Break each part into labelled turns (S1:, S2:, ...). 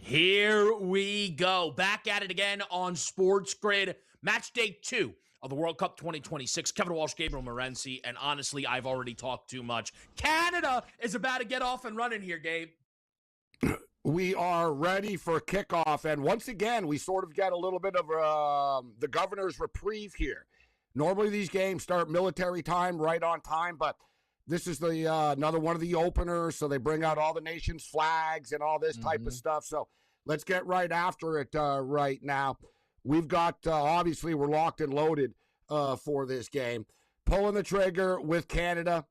S1: Here we go. Back at it again on SportsGrid. Match day 2 of the World Cup 2026. Kevin Walsh, Gabriel Morency, and honestly, I've already talked too much. Canada is about to get off and running here, Gabe.
S2: We are ready for kickoff, and once again, we sort of get a little bit of the governor's reprieve here. Normally, these games start military time, right on time, but this is the another one of the openers, so they bring out all the nation's flags and all this type of stuff. So let's get right after it right now. We've got, obviously, we're locked and loaded for this game. Pulling the trigger with Canada.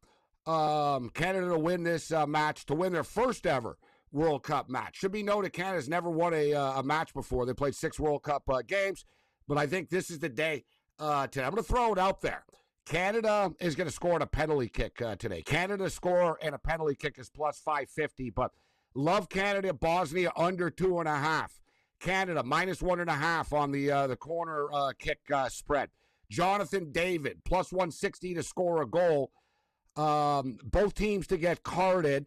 S2: Canada to win this match, to win their first ever World Cup match. Should be noted, Canada's never won a match before. They played 6 World Cup games, but I think this is the day today. I'm going to throw it out there. Canada is going to score on a penalty kick today. Canada score and a penalty kick is plus 550, but love Canada. Bosnia under 2.5. Canada minus 1.5 on the corner kick spread. Jonathan David plus 160 to score a goal. Both teams to get carded,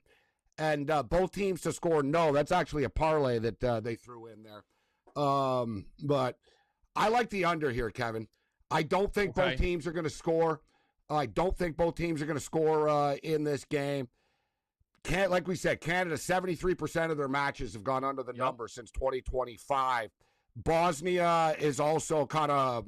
S2: and both teams to score no. That's actually a parlay that they threw in there. But I like the under here, Kevin. I don't think both teams are going to score. I don't think both teams are going to score in this game. Like we said, Canada, 73% of their matches have gone under the number since 2025. Bosnia is also kind of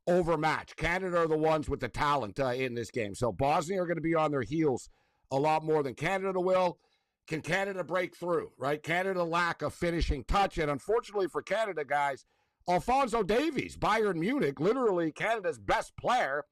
S2: overmatched. Canada are the ones with the talent in this game. So Bosnia are going to be on their heels a lot more than Canada will. Can Canada break through, right? Canada lack a finishing touch. And unfortunately for Canada, guys, Alphonso Davies, Bayern Munich, literally Canada's best player,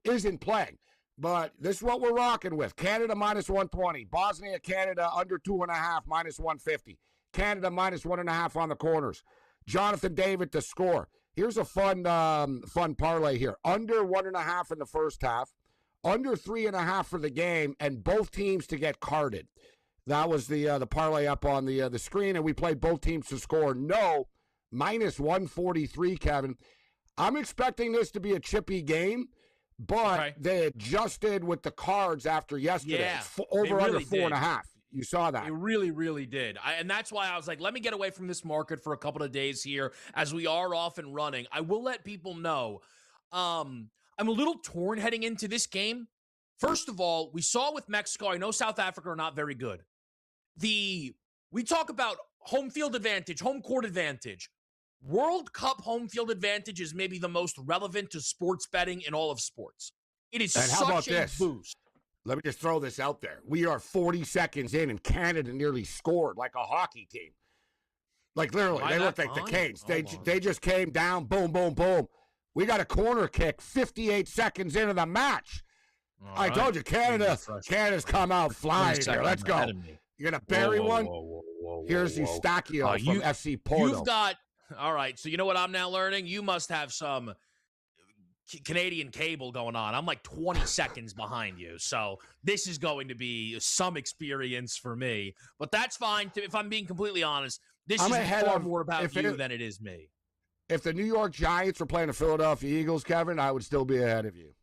S2: isn't playing. But this is what we're rocking with. Canada minus 120. Bosnia, Canada under 2.5, minus 150. Canada minus 1.5 on the corners. Jonathan David to score. Here's a fun parlay here. Under 1.5 in the first half. Under 3.5 for the game, and both teams to get carded. That was the parlay up on the screen, and we played both teams to score no. Minus 143, Kevin. I'm expecting this to be a chippy game, but they adjusted with the cards after yesterday.
S1: Yeah,
S2: over under 4.5. You saw that.
S1: It really, really did. And that's why I was like, let me get away from this market for a couple of days here as we are off and running. I will let people know I'm a little torn heading into this game. First of all, we saw with Mexico, I know South Africa are not very good. We talk about home field advantage, home court advantage. World Cup home field advantage is maybe the most relevant to sports betting in all of sports. It is such a boost.
S2: Let me just throw this out there. We are 40 seconds in, and Canada nearly scored like a hockey team. Like, literally, they look like the Canes. They just came down, boom, boom, boom. We got a corner kick 58 seconds into the match. I told you, Canada's come out flying here. Let's go. You're going to bury one? Here's Eustachio from FC Porto.
S1: You've got... All right, so you know what I'm now learning? You must have some Canadian cable going on. I'm like 20 seconds behind you, so this is going to be some experience for me. But that's fine. If I'm being completely honest, this is far more about you than it is me.
S2: If the New York Giants were playing the Philadelphia Eagles, Kevin, I would still be ahead of you.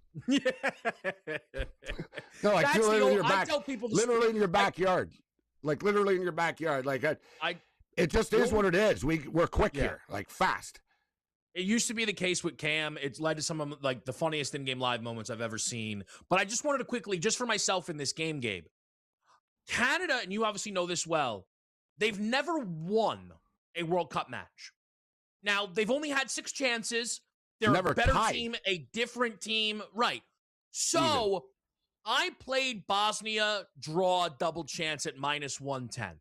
S2: No, like literally in your backyard. Like literally in your backyard. Like it just is what it is. We're quick here, like fast.
S1: It used to be the case with Cam. It's led to some of like the funniest in-game live moments I've ever seen. But I just wanted to quickly, just for myself in this game, Gabe, Canada, and you obviously know this well, they've never won a World Cup match. Now, they've only had 6 chances. They're a better team, a different team. Right. So I played Bosnia draw double chance at minus 110.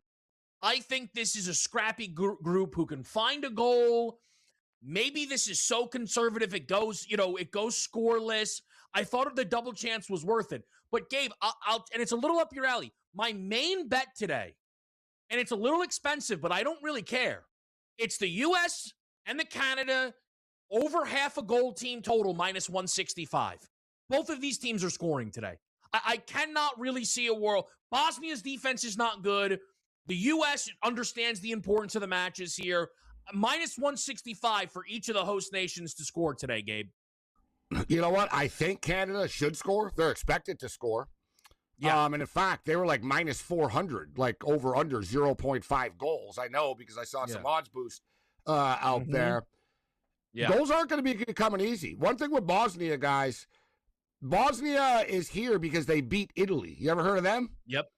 S1: I think this is a scrappy group who can find a goal. Maybe this is so conservative it goes scoreless. I thought the double chance was worth it. But Gabe, and it's a little up your alley. My main bet today, and it's a little expensive, but I don't really care. It's the U.S. and the Canada over half a goal team total minus 165. Both of these teams are scoring today. I cannot really see a world. Bosnia's defense is not good. The U.S. understands the importance of the matches here. Minus 165 for each of the host nations to score today, Gabe.
S2: You know what? I think Canada should score. They're expected to score.
S1: Yeah.
S2: And in fact, they were like minus 400, like over under 0.5 goals. I know because I saw some odds boost out there.
S1: Yeah.
S2: Those aren't going to be coming easy. One thing with Bosnia, guys, Bosnia is here because they beat Italy. You ever heard of them?
S1: Yep.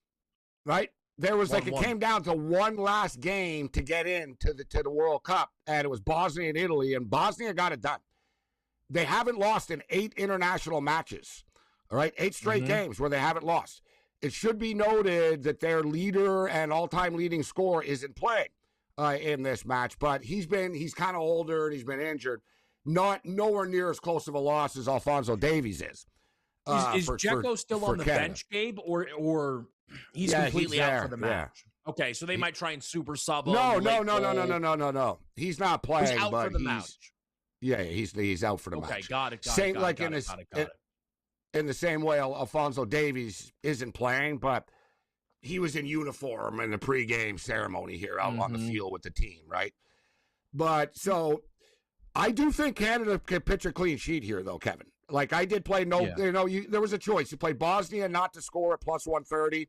S2: Right? There was it
S1: 1-1.
S2: came down to one last game to get into the World Cup, and it was Bosnia and Italy, and Bosnia got it done. They haven't lost in 8 international matches. All right, 8 straight games where they haven't lost. It should be noted that their leader and all-time leading scorer isn't playing in this match, but he's kind of older and he's been injured. Nowhere near as close of a loss as Alphonso Davies is.
S1: Is Dzeko still on the bench, Gabe, or he's completely out for the match? Yeah. Okay, so they might try and super sub him.
S2: No. He's not playing.
S1: He's out
S2: but
S1: for the match.
S2: Yeah, he's out for the match.
S1: Okay, got it.
S2: In the same way, Alphonso Davies isn't playing, but he was in uniform in the pregame ceremony here out on the field with the team, right? But so I do think Canada can pitch a clean sheet here, though, Kevin. Like I did play there was a choice. You play Bosnia not to score at plus 130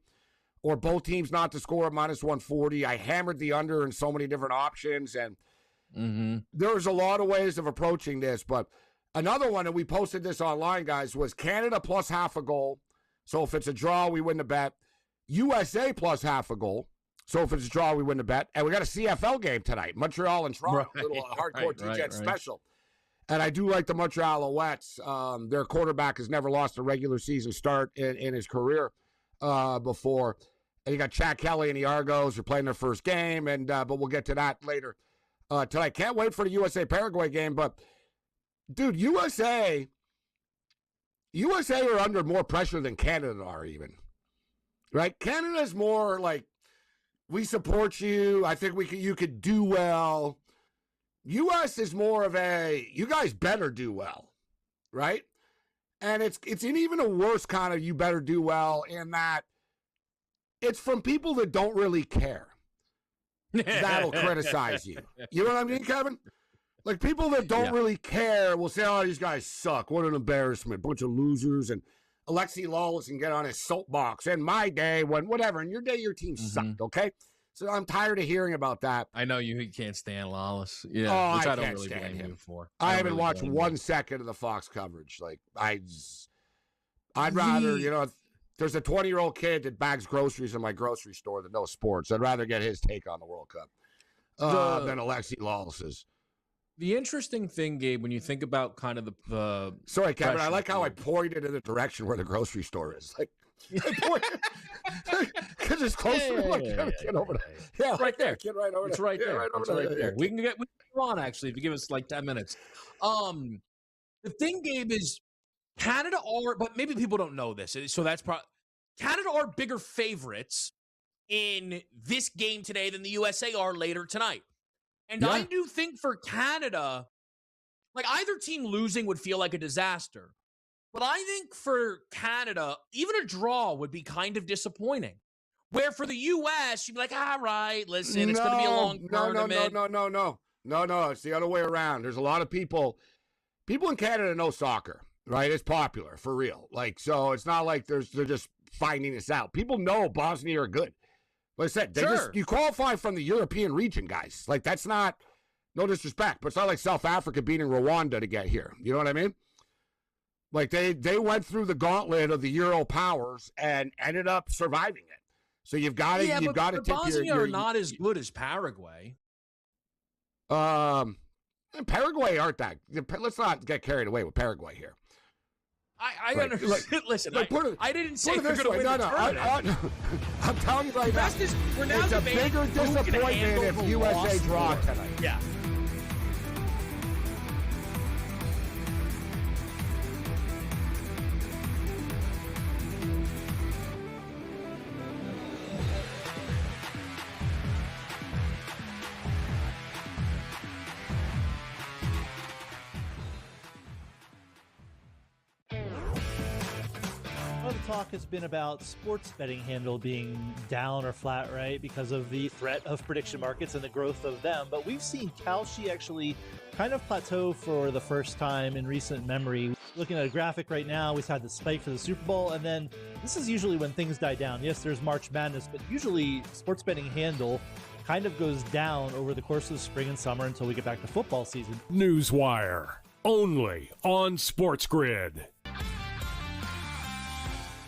S2: or both teams not to score at minus 140. I hammered the under in so many different options, and there's a lot of ways of approaching this, but another one, and we posted this online, guys, was Canada plus half a goal. So if it's a draw, we win the bet. USA plus half a goal. So if it's a draw, we win the bet. And we got a CFL game tonight, Montreal and Toronto, little hardcore T-Jet special. And I do like the Montreal Alouettes. Their quarterback has never lost a regular season start in his career before. And you got Chad Kelly and the Argos are playing their first game, and but we'll get to that later tonight. Can't wait for the USA-Paraguay game, but dude, USA are under more pressure than Canada are even. Right? Canada's more like, we support you. I think you could do well. U.S. is more of a, you guys better do well. Right? And it's in even a worse kind of you better do well in that it's from people that don't really care. That'll criticize you. You know what I mean, Kevin? Like, people that don't really care will say, oh, these guys suck. What an embarrassment. Bunch of losers. And Alexi Lawless can get on his soapbox. In my day, whatever. In your day, your team sucked, okay? So I'm tired of hearing about that.
S1: I know you can't stand Lawless. Yeah,
S2: oh,
S1: which
S2: I
S1: don't
S2: can't
S1: really
S2: stand
S1: blame
S2: him.
S1: You for.
S2: I haven't watched 1 second of the Fox coverage. Like, I'd rather, there's a 20-year-old kid that bags groceries in my grocery store that knows sports. I'd rather get his take on the World Cup than Alexi Lawless's.
S1: The interesting thing, Gabe, when you think about kind of the
S2: sorry, Kevin, I like how I pointed in the direction where the grocery store is. Like, because it's closer. Get over there. Yeah,
S1: right there.
S2: Get right over there.
S1: It's right there.
S2: Right
S1: it's right there. We can go on, actually, if you give us like 10 minutes. The thing, Gabe, is Canada are, but maybe people don't know this. So that's probably, Canada are bigger favorites in this game today than the USA are later tonight. And I do think for Canada, like, either team losing would feel like a disaster. But I think for Canada, even a draw would be kind of disappointing. Where for the U.S., you'd be like, all right, listen, it's going to be a long tournament.
S2: No. It's the other way around. There's a lot of people in Canada know soccer, right? It's popular, for real. Like, so it's not like they're just finding this out. People know Bosnia are good. Like I said, you qualify from the European region, guys. Like, that's not, no disrespect, but it's not like South Africa beating Rwanda to get here. You know what I mean? Like, they went through the gauntlet of the Euro powers and ended up surviving it. So you've got to tip
S1: Bosnia are not as good as Paraguay.
S2: Paraguay aren't that. Let's not get carried away with Paraguay here.
S1: I understand. Listen, I didn't say they're going to win the tournament.
S2: I'm telling you right now, it's a bigger disappointment if USA draw tonight.
S1: Yeah.
S3: Talk has been about sports betting handle being down or flat, right, because of the threat of prediction markets and the growth of them. But we've seen Kalshi actually kind of plateau for the first time in recent memory. looking at a graphic right now, we've had the spike for the Super Bowl, and then this is usually when things die down. Yes, there's March Madness, but usually sports betting handle kind of goes down over the course of the spring and summer until we get back to football season.
S4: Newswire, only on SportsGrid.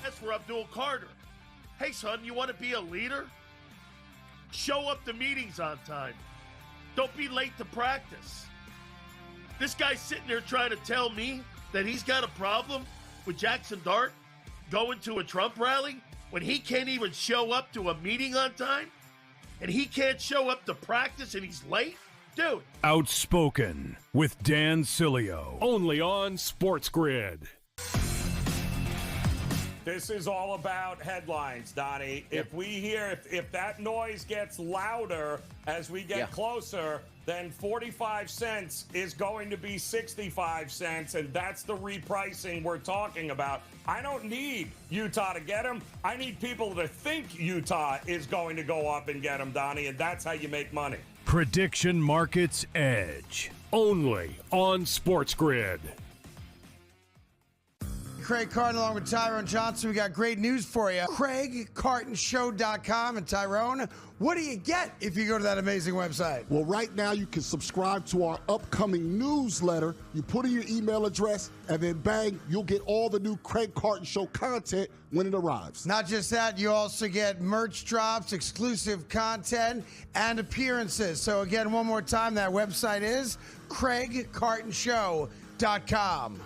S5: That's for Abdul Carter. Hey, son, you want to be a leader? Show up to meetings on time. Don't be late to practice. This guy's sitting there trying to tell me that he's got a problem with Jackson Dart going to a Trump rally when he can't even show up to a meeting on time? And he can't show up to practice and he's late? Dude.
S4: Outspoken with Dan Cilio, only on SportsGrid.
S6: This is all about headlines, Donnie. If we hear, if that noise gets louder as we get closer, then 45 cents is going to be 65 cents, and that's the repricing we're talking about. I don't need Utah to get him. I need people to think Utah is going to go up and get him, Donnie, and that's how you make money.
S4: Prediction Markets Edge, only on SportsGrid.
S7: Craig Carton along with Tyrone Johnson. We got great news for you. CraigCartonShow.com. And Tyrone, what do you get if you go to that amazing website?
S8: Well, right now you can subscribe to our upcoming newsletter. You put in your email address, and then bang, you'll get all the new Craig Carton Show content when it arrives.
S7: Not just that, you also get merch drops, exclusive content, and appearances. So again, one more time, that website is CraigCartonShow.com.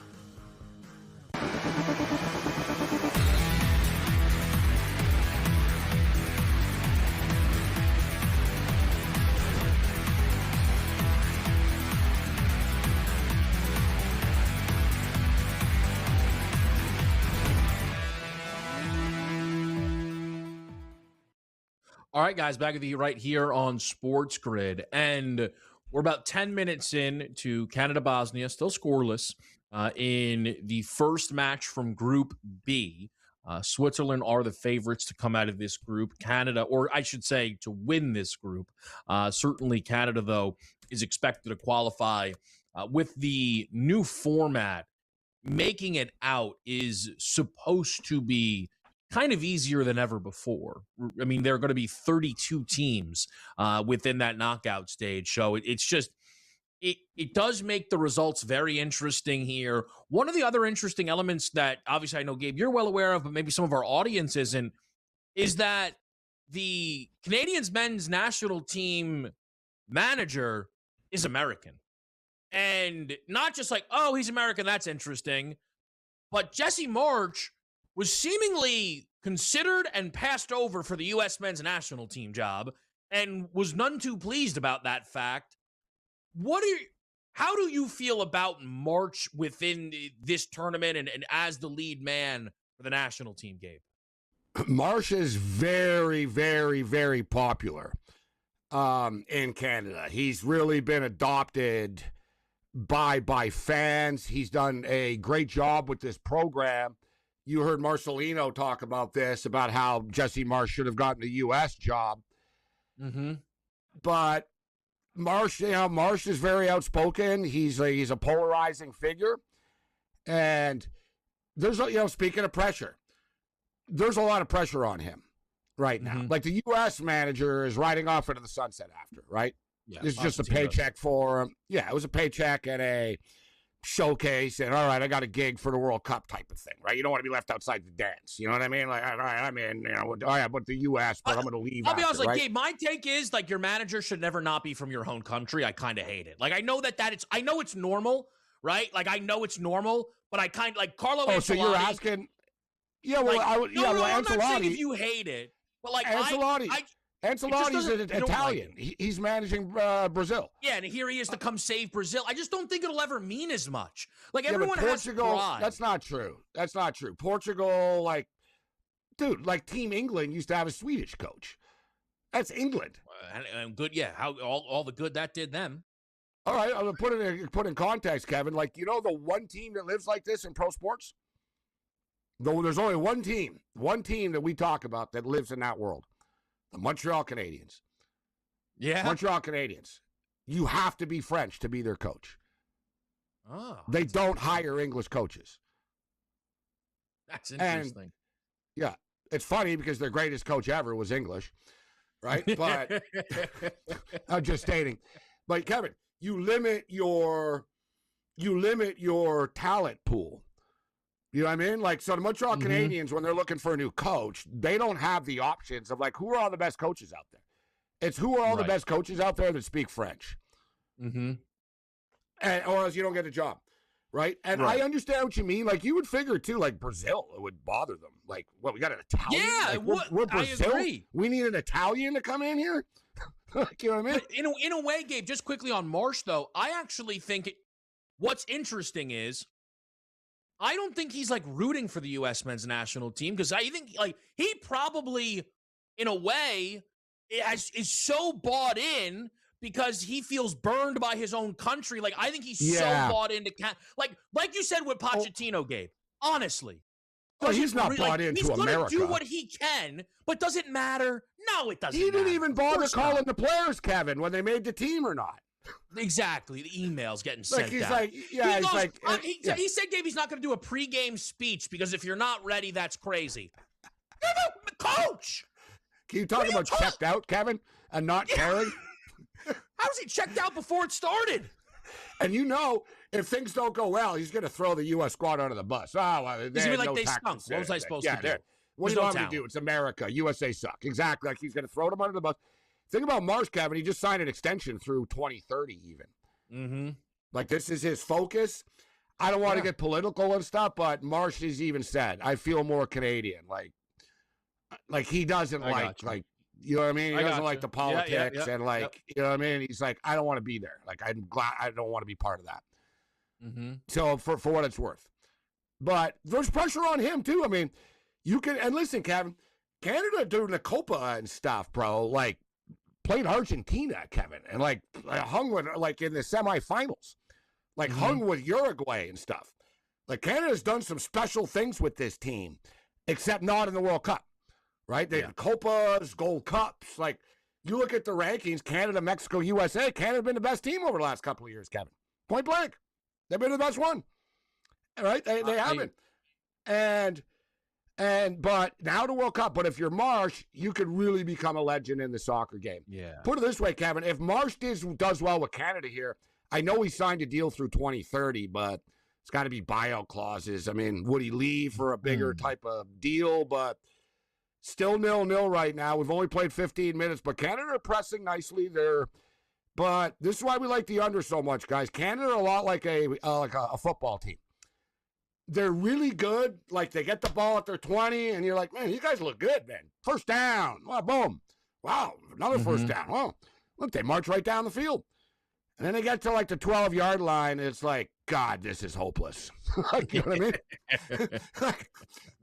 S1: All right, guys, back with you right here on SportsGrid. And we're about 10 minutes in to Canada-Bosnia, still scoreless, in the first match from Group B. Switzerland are the favorites to come out of this group. Canada, or I should say, to win this group. Certainly Canada, though, is expected to qualify. With the new format, making it out is supposed to be kind of easier than ever before. I mean, there are going to be 32 teams within that knockout stage. So it's just, it does make the results very interesting here. One of the other interesting elements that obviously I know, Gabe, you're well aware of, but maybe some of our audience isn't, is that the Canadians men's national team manager is American. And not just like, oh, he's American, that's interesting. But Jesse March was seemingly considered and passed over for the U.S. men's national team job and was none too pleased about that fact. How do you feel about March within this tournament and as the lead man for the national team, Gabe?
S2: Marsh is very, very, very popular in Canada. He's really been adopted by fans. He's done a great job with this program. You heard Marcelino talk about this, about how Jesse Marsh should have gotten the U.S. job.
S1: Mm-hmm.
S2: But Marsh is very outspoken. He's a polarizing figure. And there's, speaking of pressure, there's a lot of pressure on him right now. Like the U.S. manager is riding off into the sunset after, right? Yeah, this is just a paycheck for him. Yeah, it was a paycheck and a showcase, and all right, I got a gig for the World Cup type of thing, right? You don't want to be left outside the dance. You know what I mean? Like, all right, I'm in, but the U.S., but I'm going to leave.
S1: I'll be honest,
S2: right?
S1: Gabe, my take is like your manager should never not be from your home country. I kind of hate it. Like, I know I know it's normal, right? Like, I know it's normal, but I kind of like Carlo Ancelotti.
S2: So you're asking? Yeah, well,
S1: like, I'm not saying if you hate it, but like
S2: Ancelotti. Ancelotti's Italian. He's managing Brazil.
S1: Yeah, and here he is to come save Brazil. I just don't think it'll ever mean as much. Like, everyone has pride.
S2: That's not true. That's not true. Portugal, like Team England used to have a Swedish coach. That's England.
S1: And good, yeah. How all the good that did them.
S2: All right, I'm gonna put in context, Kevin. Like, the one team that lives like this in pro sports? Though there's only one team that we talk about that lives in that world. The Montreal Canadiens.
S1: Yeah.
S2: Montreal Canadiens. You have to be French to be their coach.
S1: Oh,
S2: They don't hire English coaches.
S1: That's interesting.
S2: And, yeah, it's funny because their greatest coach ever was English, right? But I'm just stating. But Kevin, you limit your talent pool. You know what I mean? Like, so the Montreal Canadiens, when they're looking for a new coach, they don't have the options of, like, who are all the best coaches out there? It's who are all the best coaches out there that speak French.
S1: Mm-hmm.
S2: Or else you don't get a job, right? And I understand what you mean. Like, you would figure, too, like, Brazil, it would bother them. Like, what, we got an Italian?
S1: Yeah,
S2: like, we're Brazil?
S1: I agree.
S2: We need an Italian to come in here? Like, you know what I mean?
S1: But in a way, Gabe, just quickly on Marsh, though, I actually think what's interesting is I don't think he's, like, rooting for the U.S. men's national team because I think, like, he probably, in a way, is so bought in because he feels burned by his own country. Like, I think he's so bought into like you said with Pochettino, Gabe. Honestly,
S2: no, he's not bought into America.
S1: He's going to do what he can, but does it matter? No, it doesn't.
S2: He didn't
S1: matter.
S2: even bother calling the players, Kevin, when they made the team or not.
S1: Exactly, the emails getting sent out.
S2: He
S1: said, Gabe, he's not going to do a pregame speech because if you're not ready, that's crazy. Coach,
S2: can you talk about checked out, Kevin, and not caring?
S1: How was he checked out before it started?
S2: And you know, if things don't go well, he's going to throw the U.S. squad under the bus. Oh, well,
S1: he's going to be like, they stunk. What was I supposed to do?
S2: What do you want me to do? It's America. USA suck. Exactly. Like, he's going to throw them under the bus. Think about Marsh, Kevin. He just signed an extension through 2030 even.
S1: Mm-hmm.
S2: Like, this is his focus. I don't want to get political and stuff, but Marsh has even said, I feel more Canadian. Like he doesn't you know what I mean? He doesn't like the politics and you know what I mean? He's like, I don't want to be there. Like, I'm glad I don't want to be part of that.
S1: Mm-hmm.
S2: So for what it's worth. But there's pressure on him too. I mean, you can, and listen, Kevin, Canada during the Copa and stuff, bro, like played Argentina, Kevin, and like hung with, like in the semifinals, like hung with Uruguay and stuff. Like, Canada's done some special things with this team, except not in the World Cup. Right? They had Copas, Gold Cups. Like, you look at the rankings, Canada, Mexico, USA. Canada have been the best team over the last couple of years, Kevin. Point blank. They've been the best one. Right? They haven't. But now the World Cup. But if you're Marsh, you could really become a legend in the soccer game.
S1: Yeah.
S2: Put it this way, Kevin. If Marsh does well with Canada here, I know he signed a deal through 2030, but it's got to be buyout clauses. I mean, would he leave for a bigger type of deal? But still 0-0 right now. We've only played 15 minutes, but Canada are pressing nicely there. But this is why we like the under so much, guys. Canada are a lot like a football team. They're really good. Like, they get the ball at their 20, and you're like, man, you guys look good, man. First down. Well, boom. Wow, another first down. Well, look, they march right down the field. And then they get to, like, the 12-yard line, and it's like, God, this is hopeless. Like, you know what I mean? Like,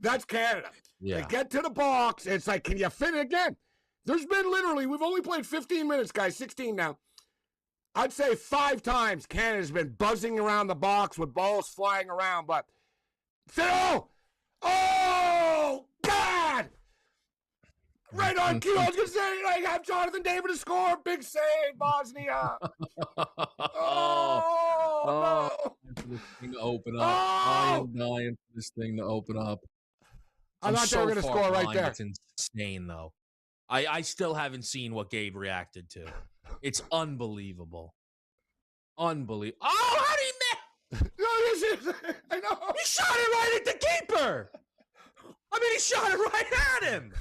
S2: that's Canada. Yeah. They get to the box. It's like, can you fit it again? There's been literally, we've only played 15 minutes, guys, 16 now. I'd say 5 times Canada's been buzzing around the box with balls flying around. But, Phil! Oh, God! Right on cue. I was going to say, like, have Jonathan David to score. Big save, Bosnia.
S1: No. For this thing to open up. I am dying for this thing to open up.
S2: I thought they were going to score right there.
S1: It's insane, though. I still haven't seen what Gabe reacted to. It's unbelievable. Unbelievable. Oh, how did he miss?
S2: No, I know.
S1: He shot it right at the keeper. I mean, he shot it right at him.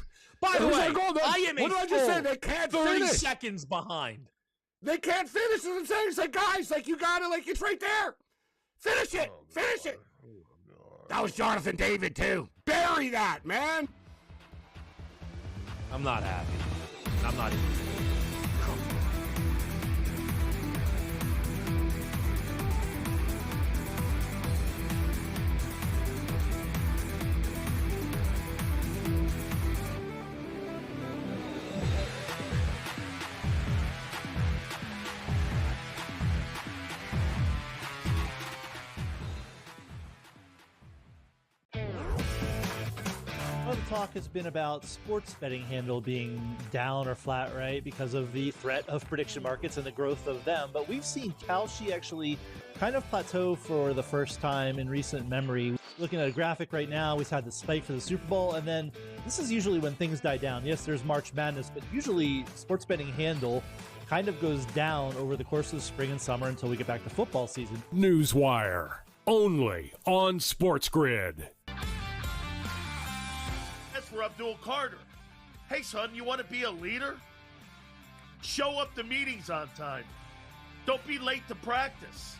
S1: By the way, I am
S2: what did I just say? They can't
S1: 30
S2: finish.
S1: seconds behind.
S2: They can't finish. That's what I'm saying. It's like, guys, like, you got to, like, it's right there. Finish it. Finish it. That was Jonathan David, too. Bury that, man.
S1: I'm not happy. I'm not even.
S3: Talk has been about sports betting handle being down or flat, right, because of the threat of prediction markets and the growth of them. But we've seen Kalshi actually kind of plateau for the first time in recent memory. Looking at a graphic right now, we've had the spike for the Super Bowl, and then this is usually when things die down. Yes, there's March Madness, but usually sports betting handle kind of goes down over the course of the spring and summer until we get back to football season.
S4: Newswire, only on SportsGrid.
S5: That's for Abdul Carter. Hey, son, you want to be a leader? Show up to meetings on time. Don't be late to practice.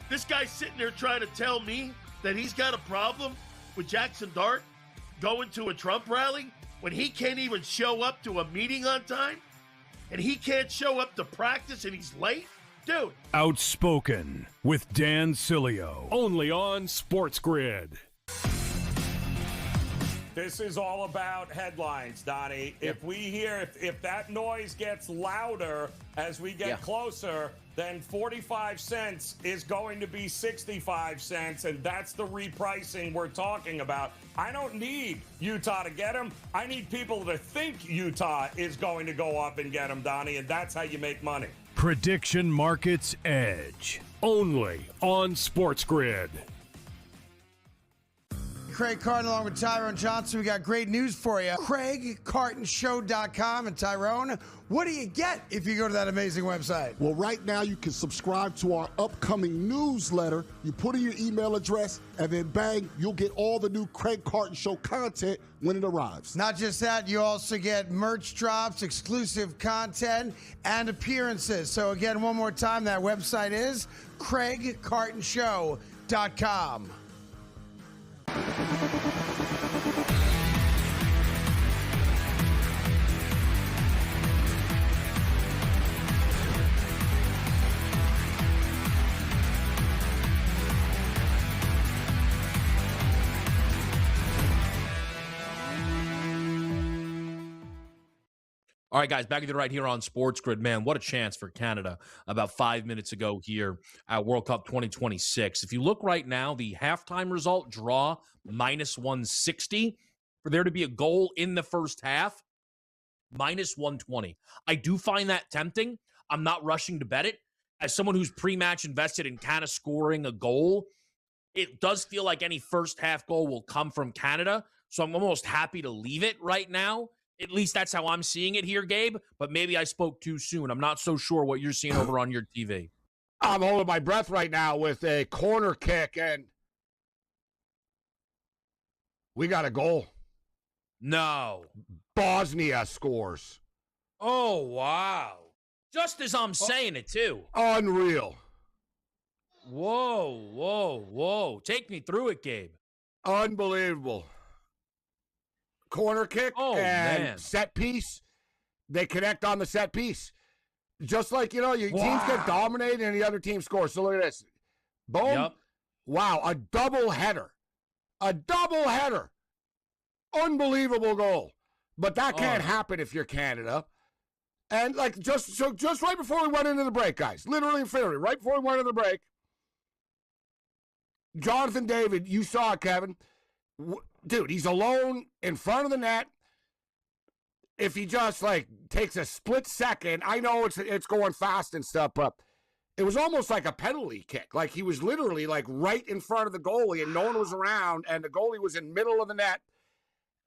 S5: This guy's sitting there trying to tell me that he's got a problem with Jackson Dart going to a Trump rally when he can't even show up to a meeting on time? And he can't show up to practice and he's late? Dude.
S4: Outspoken with Dan Cilio, only on SportsGrid.
S6: This is all about headlines, Donnie. If we hear, if that noise gets louder as we get closer, then 45 cents is going to be 65 cents, and that's the repricing we're talking about. I don't need Utah to get them. I need people to think Utah is going to go up and get them, Donnie, and that's how you make money.
S4: Prediction Markets Edge, only on SportsGrid.
S7: Craig Carton along with Tyrone Johnson. We got great news for you. CraigCartonShow.com. And Tyrone, what do you get if you go to that amazing website?
S8: Well, right now you can subscribe to our upcoming newsletter. You put in your email address, and then bang, you'll get all the new Craig Carton Show content when it arrives.
S7: Not just that, you also get merch drops, exclusive content, and appearances. So again, one more time, that website is CraigCartonShow.com.
S1: All right, guys, back at the right here on SportsGrid. Man, what a chance for Canada about 5 minutes ago here at World Cup 2026. If you look right now, the halftime result, draw, minus 160. For there to be a goal in the first half, minus 120. I do find that tempting. I'm not rushing to bet it. As someone who's pre-match invested in Canada scoring a goal, it does feel like any first half goal will come from Canada. So I'm almost happy to leave it right now. At least that's how I'm seeing it here, Gabe. But maybe I spoke too soon. I'm not so sure what you're seeing over on your TV.
S2: I'm holding my breath right now with a corner kick, and we got a goal.
S1: No.
S2: Bosnia scores.
S1: Oh, wow. Just as I'm saying it, too.
S2: Unreal.
S1: Whoa, whoa, whoa. Take me through it, Gabe.
S2: Unbelievable. Corner kick and set piece. They connect on the set piece. Just like, your teams get dominated and the other team scores. So look at this. Boom.
S1: Yep.
S2: Wow, a double header. A double header. Unbelievable goal. But that can't happen if you're Canada. And just right before we went into the break, guys, literally and figuratively, right before we went into the break, Jonathan David, you saw it, Kevin. Dude, he's alone in front of the net. If he just takes a split second, I know it's going fast and stuff, but it was almost like a penalty kick. Like he was literally right in front of the goalie and no one was around and the goalie was in middle of the net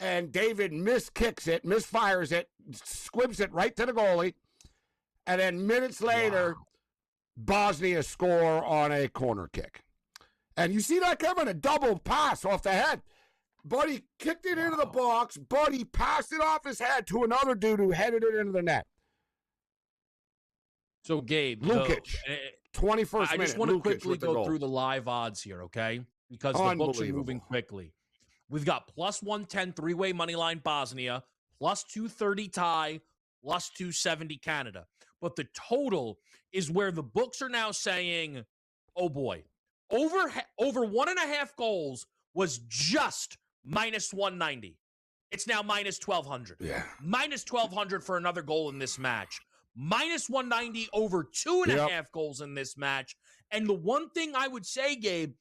S2: and David miskicks it, misfires it, squibs it right to the goalie. And then minutes later, Bosnia score on a corner kick. And you see that, Kevin? A double pass off the head. Buddy kicked it into the box. Buddy passed it off his head to another dude who headed it into the net.
S1: So, Gabe,
S2: Lukic, 21st minute.
S1: I just want to
S2: Lukic
S1: quickly
S2: with the
S1: go
S2: goal.
S1: through the live odds here, okay? Because the books are moving quickly. We've got plus 110 three-way money line Bosnia, plus 230 tie, plus 270 Canada. But the total is where the books are now saying, oh boy, over 1.5 goals was just minus 190. It's now minus 1,200.
S2: Yeah.
S1: Minus 1,200 for another goal in this match. Minus 190 over 2.5 goals in this match. And the one thing I would say, Gabe,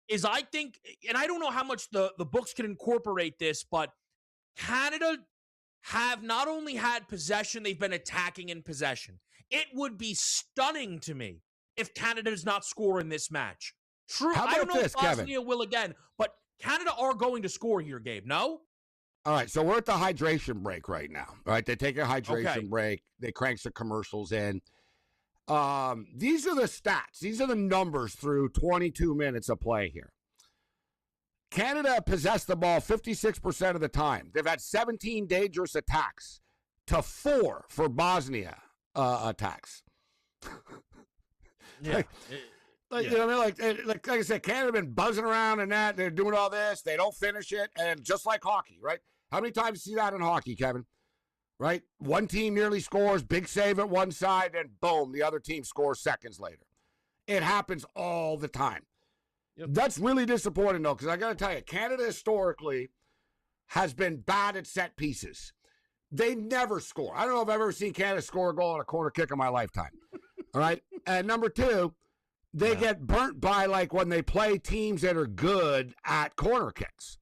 S1: is I think, and I don't know how much the books can incorporate this, but Canada have not only had possession, they've been attacking in possession. It would be stunning to me if Canada does not score in this match. True.
S2: How
S1: I don't
S2: about
S1: know
S2: this,
S1: if Bosnia will again, but Canada are going to score here, Gabe. No?
S2: All right, so we're at the hydration break right now. All right, they take a hydration break. They crank some commercials in. These are the stats. These are the numbers through 22 minutes of play here. Canada possessed the ball 56% of the time. They've had 17 dangerous attacks to 4 for Bosnia attacks.
S1: Yeah.
S2: You know what I mean? Like I said, Canada been buzzing around and that. They're doing all this. They don't finish it. And just like hockey, right? How many times do you see that in hockey, Kevin? Right? One team nearly scores, big save at one side, and boom, the other team scores seconds later. It happens all the time.
S1: Yep.
S2: That's really disappointing, though, because I got to tell you, Canada historically has been bad at set pieces. They never score. I don't know if I've ever seen Canada score a goal on a corner kick in my lifetime. All right? And number two, they get burnt by, like, when they play teams that are good at corner kicks,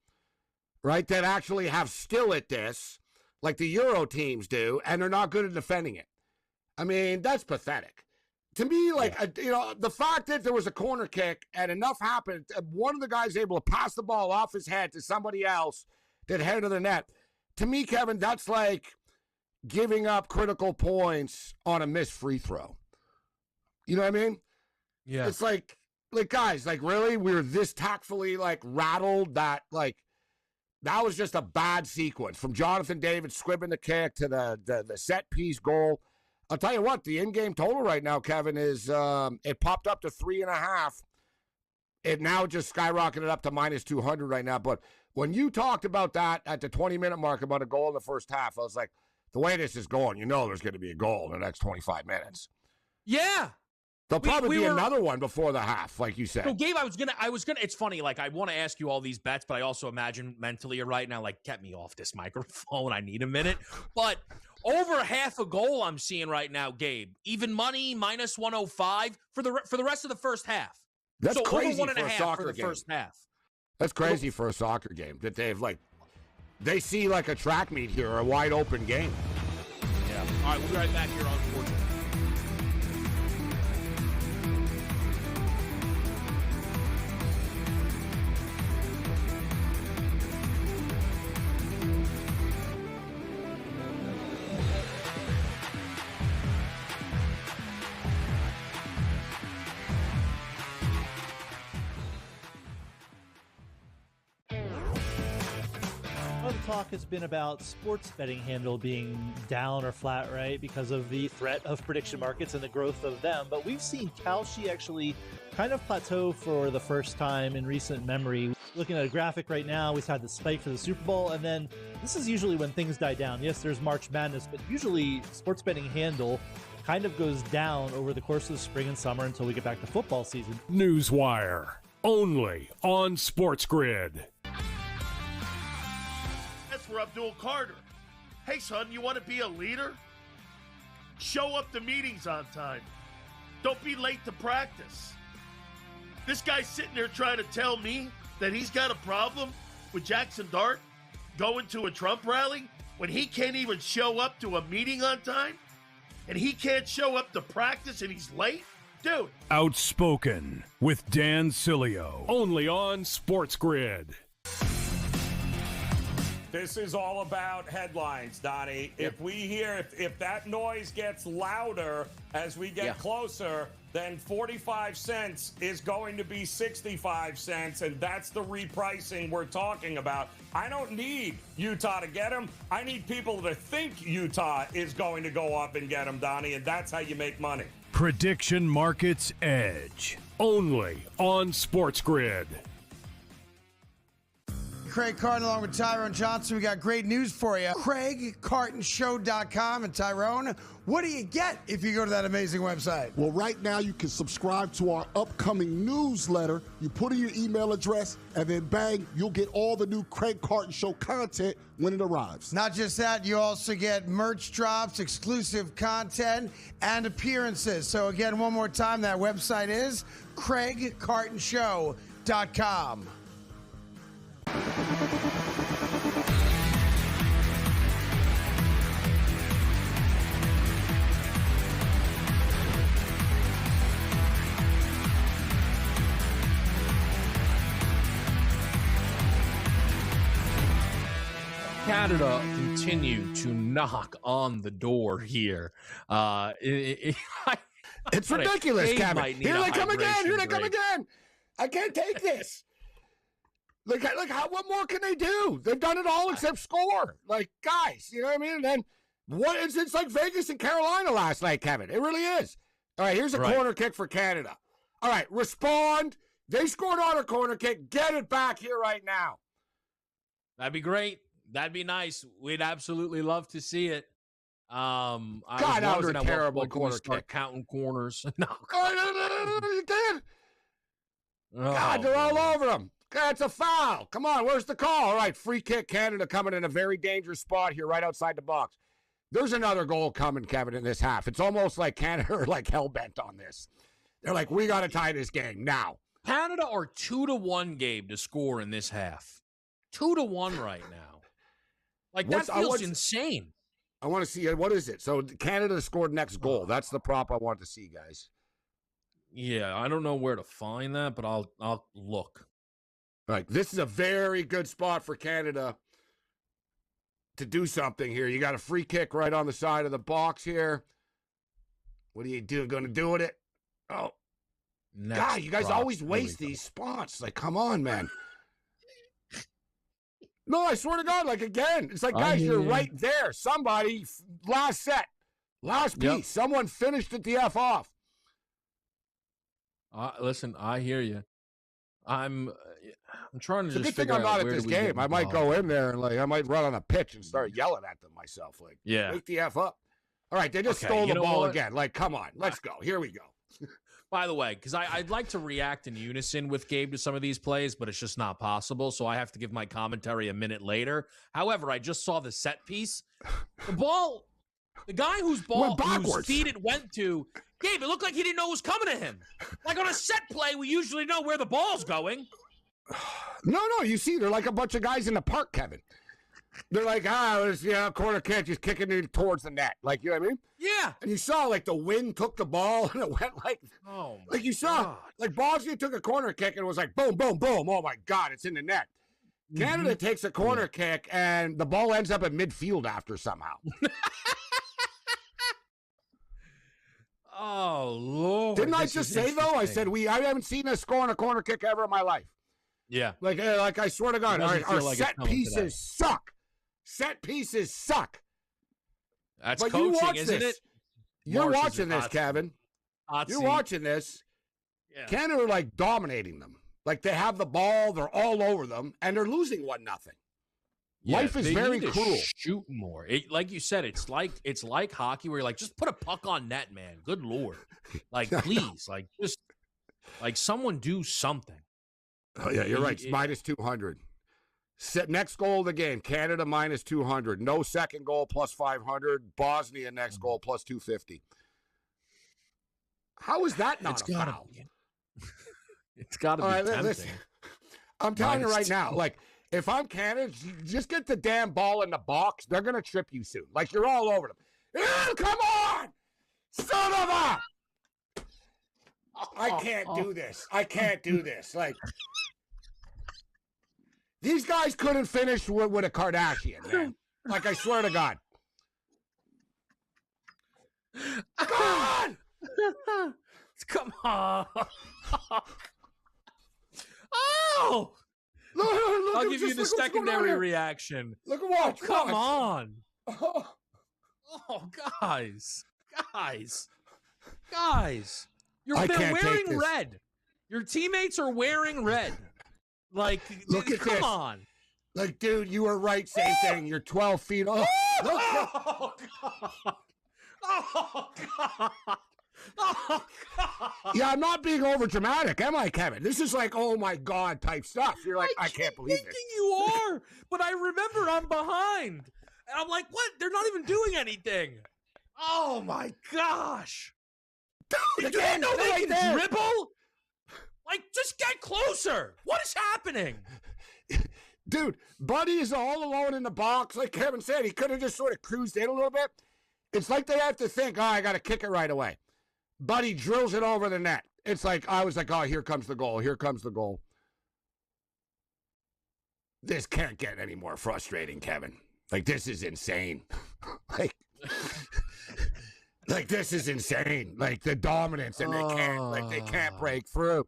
S2: right, that actually have skill at this, like the Euro teams do, and they're not good at defending it. I mean, that's pathetic. To me, the fact that there was a corner kick and enough happened, one of the guys able to pass the ball off his head to somebody else that headed to the net. To me, Kevin, that's like giving up critical points on a missed free throw. You know what I mean?
S1: Yeah.
S2: It's like guys, like really, we're this tactfully rattled that that was just a bad sequence from Jonathan David squibbing the kick to the set piece goal. I'll tell you what, the in-game total right now, Kevin, is it popped up to 3.5. It now just skyrocketed up to minus 200 right now. But when you talked about that at the 20-minute mark about a goal in the first half, I was like, the way this is going, there's going to be a goal in the next 25 minutes.
S1: Yeah.
S2: There'll probably be another one before the half, like you said.
S1: So, Gabe, I was gonna. It's funny. Like, I want to ask you all these bets, but I also imagine mentally right now, like, get me off this microphone. I need a minute. But over half a goal I'm seeing right now, Gabe. Even money, minus 105 for the rest of the first half.
S2: That's
S1: so
S2: crazy
S1: over 1.5
S2: for a soccer
S1: for the
S2: game.
S1: first half.
S2: That's crazy for a soccer game that they see like a track meet here, a wide open game.
S1: Yeah. All right, we'll be right back here on SportsGrid.
S3: The talk has been about sports betting handle being down or flat, right, because of the threat of prediction markets and the growth of them. But we've seen Kalshi actually kind of plateau for the first time in recent memory. Looking at a graphic right now, we've had the spike for the Super Bowl, and then this is usually when things die down. Yes, there's March Madness, but usually sports betting handle kind of goes down over the course of the spring and summer until we get back to football season.
S4: Newswire, only on SportsGrid.
S5: For Abdul Carter. Hey, son, you want to be a leader? Show up to meetings on time. Don't be late to practice. This guy's sitting there trying to tell me that he's got a problem with Jackson Dart going to a Trump rally when he can't even show up to a meeting on time? And he can't show up to practice and he's late? Dude.
S4: Outspoken with Dan Cilio, only on SportsGrid.
S6: This is all about headlines, Donnie.
S1: Yep.
S6: If that noise gets louder as we get closer, then 45 cents is going to be 65 cents, and that's the repricing we're talking about. I don't need Utah to get them. I need people to think Utah is going to go up and get them, Donnie, and that's how you make money.
S4: Prediction Markets Edge, only on SportsGrid.
S7: Craig Carton along with Tyrone Johnson. We got great news for you. CraigCartonShow.com. And Tyrone, what do you get if you go to that amazing website?
S8: Well, right now you can subscribe to our upcoming newsletter. You put in your email address, and then bang, you'll get all the new Craig Carton Show content when it arrives.
S7: Not just that, you also get merch drops, exclusive content, and appearances. So again, one more time, that website is CraigCartonShow.com.
S1: Canada continue to knock on the door here.
S2: It's ridiculous,
S1: Gabe
S2: Kevin.
S1: might need
S2: Here
S1: a
S2: they come again. Here they
S1: hydration
S2: come
S1: break.
S2: again. I can't take this. Like, what more can they do? They've done it all except score. Like, guys, you know what I mean? And then it's like Vegas and Carolina last night, Kevin. It really is. All right, here's a corner kick for Canada. All right, respond. They scored on a corner kick. Get it back here right now.
S1: That'd be great. That'd be nice. We'd absolutely love to see it. I
S2: that was a
S1: wondering at what
S2: terrible
S1: point do we
S2: corner
S1: start
S2: kick.
S1: counting corners. No.
S2: Oh, you did. God,
S1: Oh,
S2: they're all
S1: boy.
S2: over them. That's a foul. Come on, where's the call? All right, free kick. Canada coming in a very dangerous spot here right outside the box. There's another goal coming, Kevin, in this half. It's almost like Canada are like hell-bent on this. They're like, we got to tie this game now.
S1: Canada are 2-1, Gabe, to score in this half. 2-1 right now. Like, that feels insane.
S2: I want to see, what is it? So Canada scored next goal. That's the prop I want to see, guys.
S1: Yeah, I don't know where to find that, but I'll look.
S2: Like, this is a very good spot for Canada to do something here. You got a free kick right on the side of the box here. What are you going to do with it? Oh, God, you guys always waste these spots. Like, come on, man. No, I swear to God, like, again, it's like, guys, you're right there. Somebody, last set, last piece, someone finished it the F off.
S1: Listen, I hear you. I'm trying to
S2: It's a
S1: just
S2: good thing
S1: figure
S2: I'm not
S1: out
S2: at
S1: where
S2: this
S1: do we get
S2: game. I might go in there and, like, I might run on a pitch and start yelling at them myself. Like, wake the F up. All right, they just stole the ball again. Like, come on, let's go. Here we go.
S1: By the way, because I'd like to react in unison with Gabe to some of these plays, but it's just not possible. So I have to give my commentary a minute later. However, I just saw the set piece. The guy whose feet it went to, Gabe, it looked like he didn't know it was coming to him. Like on a set play, we usually know where the ball's going.
S2: No, you see, they're like a bunch of guys in the park, Kevin. They're like, corner kick, just kicking it towards the net. Like, you know what I mean?
S1: Yeah.
S2: And you saw, like, the wind took the ball and it went like, like you saw, like Bosnia took a corner kick and it was like, boom, boom, boom. Oh, my God, it's in the net. Canada takes a corner kick and the ball ends up at midfield after somehow.
S1: Oh, Lord.
S2: Didn't I just say, though? I said, I haven't seen us score on a corner kick ever in my life.
S1: Yeah.
S2: Like I swear to God, our set pieces suck. Set pieces suck.
S1: That's
S2: but
S1: coaching, isn't it?
S2: You're watching this, Kevin. You're watching this.
S1: Yeah.
S2: Canada are like dominating them. Like they have the ball, they're all over them, and they're losing 1-0. Life is very cruel.
S1: Shoot more. Like you said, it's like hockey where you're like, just put a puck on net, man. Good Lord. Like, please, like just like someone do something.
S2: Oh yeah, you're right. It's minus 200. Next goal of the game, Canada minus 200. No second goal plus 500. Bosnia next goal plus 250. How is that not a foul?
S1: It's got to be tempting.
S2: Listen, I'm telling you right now, like, if I'm Canada, just get the damn ball in the box. They're going to trip you soon. Like, you're all over them. Come on! Son of a... I can't do this. I can't do this. Like, these guys couldn't finish with a Kardashian, man. Like, I swear to God. God!
S1: Come on. Oh!
S2: Look,
S1: I'll give you the secondary reaction.
S2: Look at what.
S1: Oh, come on. Oh, guys. They're wearing red. Your teammates are wearing red. Like, come on.
S2: Like, dude, you were right. Same thing. You're 12 feet off.
S1: Oh, God. Oh, God. Oh, God.
S2: Yeah, I'm not being over dramatic, am I, Kevin? This is like, oh my God type stuff. You're like, I can't believe this.
S1: You are, but I remember I'm behind. And I'm like, what? They're not even doing anything. Oh my gosh.
S2: Dude,
S1: do they know they can dribble? Like, just get closer. What is happening?
S2: Dude, Buddy is all alone in the box. Like Kevin said, he could have just sort of cruised in a little bit. It's like they have to think, I got to kick it right away. Buddy drills it over the net. It's like, I was like, here comes the goal. Here comes the goal. This can't get any more frustrating, Kevin. Like, this is insane. like this is insane. Like, the dominance, and they can't break through.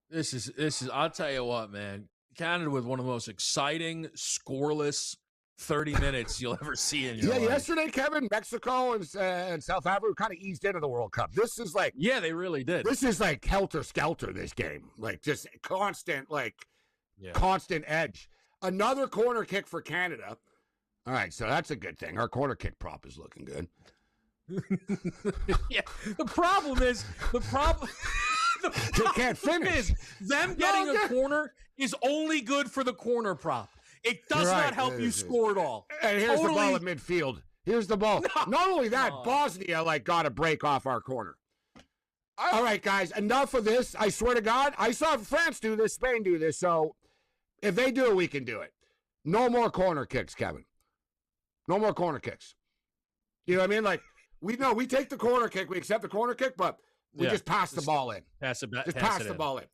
S1: This is. I'll tell you what, man. Canada with one of the most exciting, scoreless 30 minutes you'll ever see in your life.
S2: Yesterday, Kevin, Mexico and South Africa kind of eased into the World Cup. This is like,
S1: yeah, they really did.
S2: This is like helter skelter. This game, like, just constant, constant edge. Another corner kick for Canada. All right, so that's a good thing. Our corner kick prop is looking good.
S1: Yeah, the problem is
S2: they can't finish.
S1: Them getting a corner is only good for the corner prop. It does not help you score at all.
S2: And here's the ball at midfield. Here's the ball. No, not only that, Bosnia got a break off our corner. All right, guys, enough of this. I swear to God, I saw France do this, Spain do this. So if they do it, we can do it. No more corner kicks, Kevin. No more corner kicks. You know what I mean? Like, we take the corner kick, we accept the corner kick, but we just pass the ball in. Pass the ball in.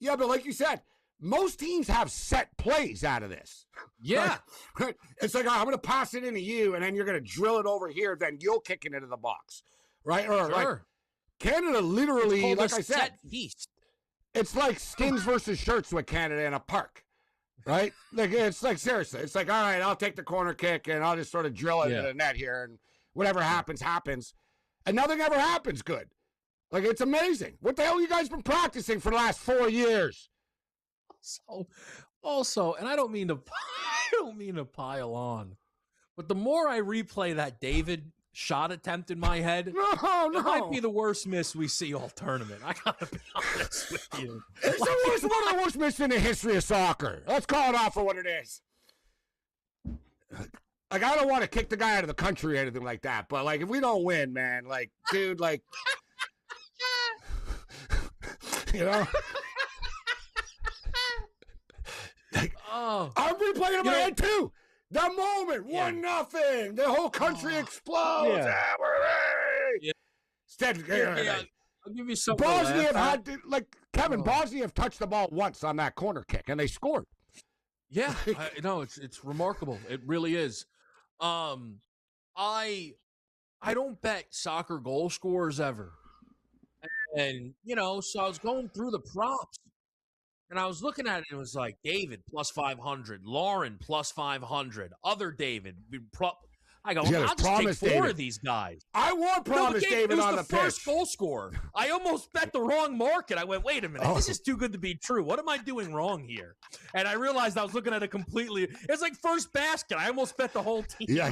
S2: Yeah, but like you said, most teams have set plays out of this.
S1: Yeah.
S2: Right? It's like, I'm going to pass it into you, and then you're going to drill it over here, then you'll kick it into the box. Right? Or like, Canada literally, like I said, it's like skins versus shirts with Canada in a park. Right? Like, it's like, seriously, it's like, all right, I'll take the corner kick, and I'll just sort of drill it into the net here, and whatever happens, happens. And nothing ever happens good. Like, it's amazing. What the hell you guys been practicing for the last 4 years?
S1: Also, and I don't mean to pile on, but the more I replay that David shot attempt in my head, it might be the worst miss we see all tournament. I gotta be honest with you.
S2: It's one of the worst misses in the history of soccer. Let's call it off for what it is. Like, I don't want to kick the guy out of the country or anything like that, but like, if we don't win, man, like, dude, like, you know. Like, I'm replaying in my head too. The moment, 1-0, the whole country explodes.
S1: I'll give you something.
S2: Bosnia have had to, like, Kevin, Bosnia have touched the ball once on that corner kick, and they scored.
S1: Yeah, it's remarkable. It really is. I don't bet soccer goal scorers ever. And, so I was going through the props. And I was looking at it, and it was like, David, plus 500. Lauren, plus 500. Other David. I go, I'll just take four of these guys.
S2: I want Promise David on the pitch.
S1: It was the first goal scorer. I almost bet the wrong market. I went, wait a minute. This is too good to be true. What am I doing wrong here? And I realized I was looking at it completely. It's like first basket. I almost bet the whole team.
S2: Yeah.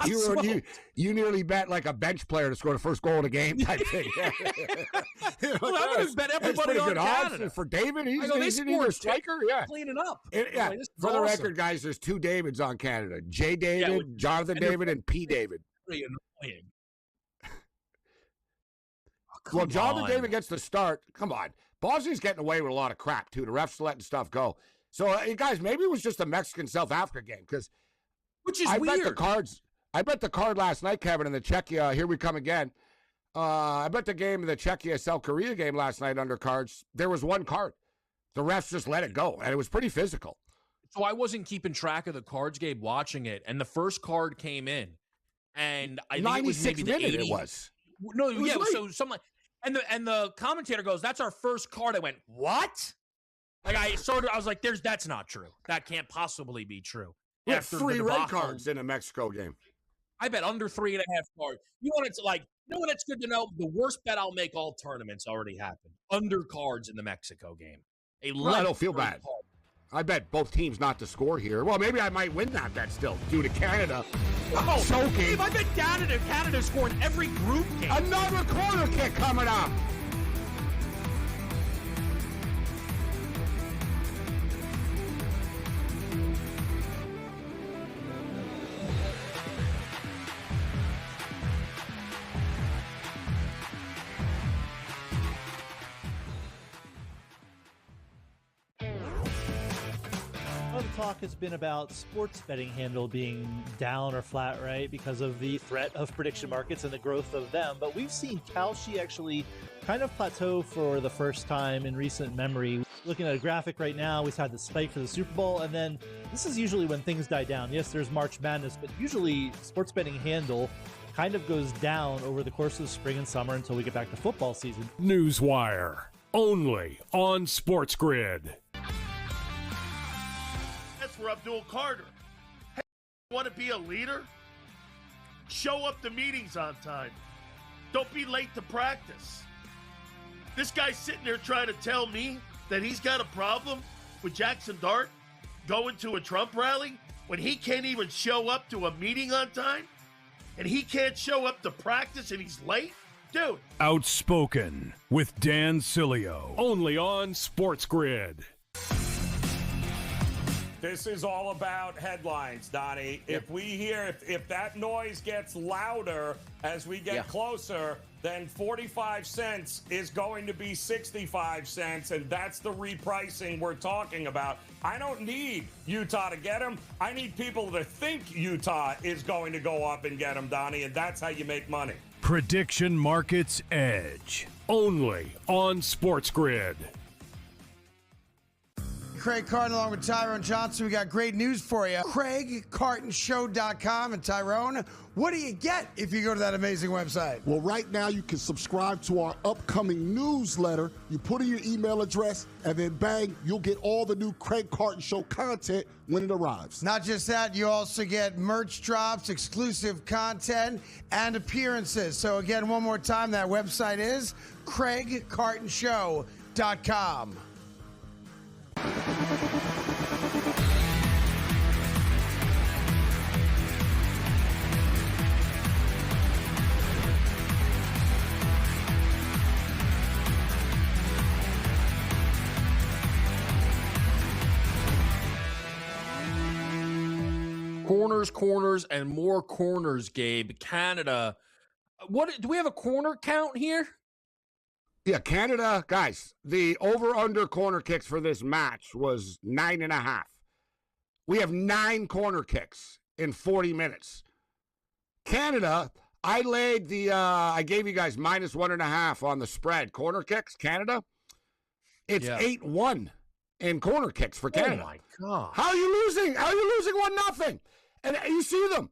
S2: You're like, you nearly bet like a bench player to score the first goal of the game type thing.
S1: Well, I would have bet everybody on Canada.
S2: For David, he's a striker. Yeah.
S1: Cleaning up.
S2: For the record, guys, there's two Davids on Canada. J. David, Jonathan David, and P. David.
S1: Pretty annoying.
S2: Well, Jonathan David gets the start. Come on. Bosnia's getting away with a lot of crap, too. The refs letting stuff go. So, guys, maybe it was just a Mexican-South Africa game, because
S1: which is weird.
S2: I bet the card last night, Kevin, in the Czechia, here we come again. I bet the game of the Czechia-South Korea game last night under cards, there was one card. The refs just let it go, and it was pretty physical.
S1: So I wasn't keeping track of the cards, Gabe, watching it, and the first card came in, and I think it was maybe the 80.
S2: It was.
S1: No, it was so something like, and the commentator goes, "That's our first card." I went, "What?" Like I was like, that's not true. That can't possibly be true.
S2: We had 3 red cards in a Mexico game.
S1: I bet under 3.5 cards. You want it to what it's good to know? The worst bet I'll make all tournaments already happened. Under cards in the Mexico game.
S2: I don't feel bad. Card. I bet both teams not to score here. Well, maybe I might win that bet still due to Canada.
S1: Choking. Dave, I bet Canada scored every group game.
S2: Another corner kick coming up.
S3: Talk has been about sports betting handle being down or flat, right, because of the threat of prediction markets and the growth of them. But we've seen Kalshi actually kind of plateau for the first time in recent memory. Looking at a graphic right now, we've had the spike for the Super Bowl, and then this is usually when things die down. Yes, there's March Madness, but usually sports betting handle kind of goes down over the course of the spring and summer until we get back to football season.
S4: Newswire, only on SportsGrid.
S5: That's for Abdul Carter. Hey, you want to be a leader? Show up to meetings on time. Don't be late to practice. This guy's sitting there trying to tell me that he's got a problem with Jackson Dart going to a Trump rally when he can't even show up to a meeting on time? And he can't show up to practice and he's late? Dude.
S4: Outspoken with Dan Cilio, only on SportsGrid.
S6: This is all about headlines, Donnie. If we hear, if that noise gets louder as we get closer, then 45 cents is going to be 65 cents, and that's the repricing we're talking about. I don't need Utah to get him. I need people to think Utah is going to go up and get him, Donnie, and that's how you make money.
S4: Prediction Markets Edge, only on SportsGrid.
S7: Craig Carton along with Tyrone Johnson. We got great news for you. CraigCartonShow.com. And Tyrone, what do you get if you go to that amazing website?
S8: Well, right now you can subscribe to our upcoming newsletter. You put in your email address, and then bang, you'll get all the new Craig Carton Show content when it arrives.
S7: Not just that, you also get merch drops, exclusive content, and appearances. So again, one more time, that website is CraigCartonShow.com.
S1: Corners, and more corners, Gabe. Canada. What do we have a corner count here?
S2: Yeah, Canada, guys, the over-under corner kicks for this match was 9.5. We have 9 corner kicks in 40 minutes. Canada, I laid I gave you guys -1.5 on the spread. Corner kicks, Canada, it's 8-1 in corner kicks for Canada.
S1: Oh, my God.
S2: How are you losing? How are you losing 1-0? And you see them.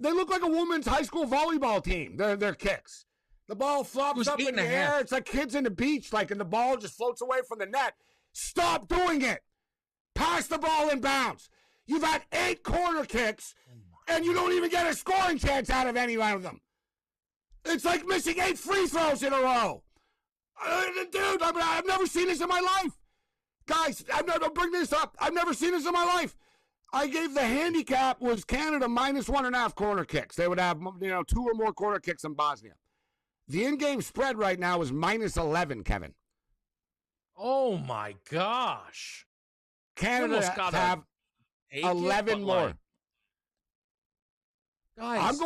S2: They look like a women's high school volleyball team, their kicks. The ball flops up in the air. It's like kids in the beach, and the ball just floats away from the net. Stop doing it. Pass the ball in bounds. You've had 8 corner kicks, and you don't even get a scoring chance out of any one of them. It's like missing 8 free throws in a row. Dude, I've never seen this in my life. Guys, don't bring this up. I've never seen this in my life. I gave the handicap was Canada -1.5 corner kicks. They would have 2 or more corner kicks in Bosnia. The in-game spread right now is -11, Kevin.
S1: Oh, my gosh.
S2: Canada have 11 more.
S1: Guys,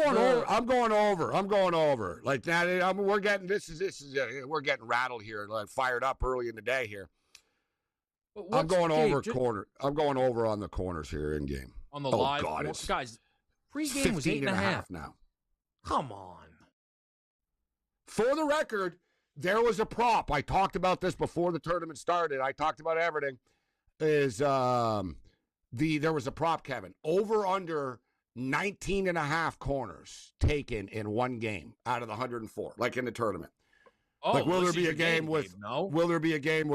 S2: I'm going over. Like that, we're getting we're getting rattled here, fired up early in the day here. I'm going over corner. I'm going over on the corners here in game.
S1: On the live, guys. Pre-game was 8.5
S2: now.
S1: Come on.
S2: For the record, there was a prop. I talked about this before the tournament started. I talked about everything. There was a prop, Kevin. Over under 19.5 corners taken in one game out of the 104, like in the tournament.
S1: Oh,
S2: will there be a game with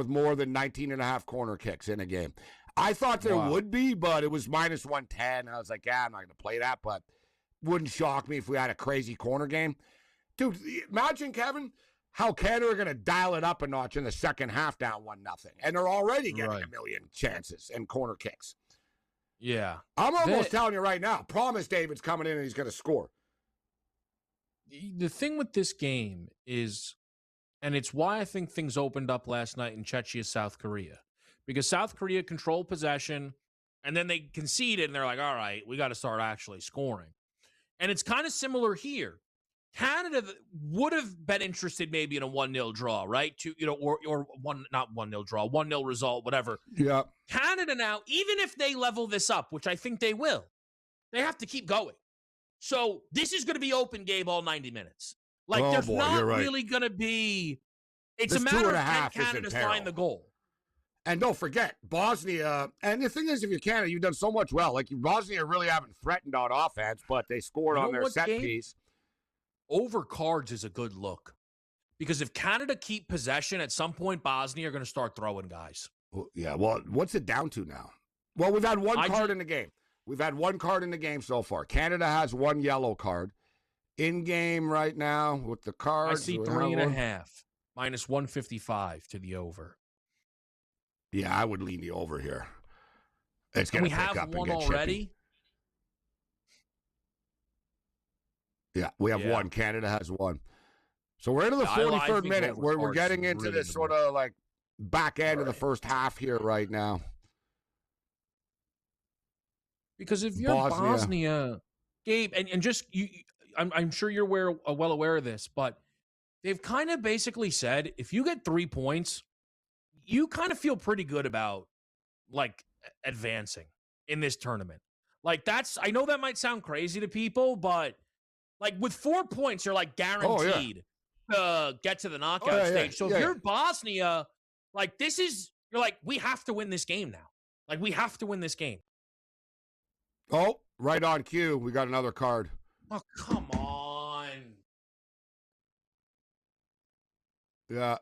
S2: more than 19.5 corner kicks in a game? I thought there would be, but it was -110. I was like, I'm not going to play that, but wouldn't shock me if we had a crazy corner game. Dude, imagine, Kevin, how Canada are going to dial it up a notch in the second half down 1-0. And they're already getting a million chances and corner kicks.
S1: Yeah.
S2: I'm almost telling you right now, promise David's coming in and he's going to score.
S1: The thing with this game is, and it's why I think things opened up last night in Czechia, South Korea. Because South Korea controlled possession, and then they conceded, and they're like, all right, we got to start actually scoring. And it's kind of similar here. Canada would have been interested maybe in a 1-0 draw, right? Or not 1-0 draw, 1-0 result, whatever.
S2: Yeah.
S1: Canada now, even if they level this up, which I think they will, they have to keep going. So this is going to be open game all 90 minutes. There's not really going to be It's
S2: This
S1: a matter of
S2: 2.5
S1: can
S2: is in
S1: Canada
S2: peril.
S1: find the goal.
S2: And don't forget, Bosnia, and the thing is, if you're Canada, you've done so much well. Like, Bosnia really haven't threatened on offense, but they scored
S1: You know
S2: on their
S1: what,
S2: set
S1: Gabe?
S2: piece.
S1: Over cards is a good look. Because if Canada keep possession, at some point, Bosnia are going to start throwing guys.
S2: Well, yeah, well, what's it down to now? Well, we've had one card in the game. We've had one card in the game so far. Canada has one yellow card. In game right now with the cards.
S1: I see 3.5. Minus 155 to the over.
S2: Yeah, I would lean the over here. It's
S1: Can
S2: going
S1: we
S2: to pick
S1: have
S2: up and
S1: one
S2: get
S1: already?
S2: chippy. Yeah, we have
S1: Yeah.
S2: one. Canada has one. So we're into the
S1: I
S2: 43rd
S1: think
S2: minute.
S1: over
S2: We're
S1: cards
S2: getting
S1: is
S2: into
S1: really
S2: this
S1: the
S2: sort of like back end of the first half here right now.
S1: Because if you're Bosnia, Gabe, and just you, I'm sure you're well aware of this, but they've kind of basically said if you get 3 points, you kind of feel pretty good about like advancing in this tournament. Like I know that might sound crazy to people, but like with 4 points, you're like guaranteed to get to the knockout stage. So if you're Bosnia, like you're like, we have to win this game now. Like we have to win this game.
S2: Oh, right on cue. We got another card.
S1: Oh, come on.
S2: Yeah.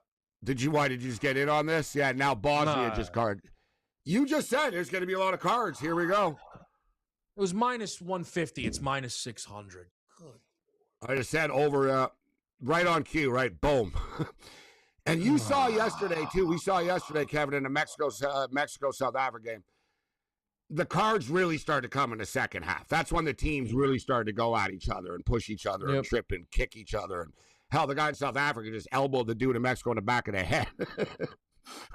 S2: Why did you just get in on this? Yeah, now Bosnia just card. You just said there's going to be a lot of cards. Here we go.
S1: It was minus 150. It's minus 600. Good.
S2: I just said over, right on cue, right? Boom. And you saw yesterday, too. We saw yesterday, Kevin, in the Mexico-South Africa game. The cards really started to come in the second half. That's when the teams really started to go at each other and push each other and trip and kick each other. And hell, the guy in South Africa just elbowed the dude in Mexico in the back of the head.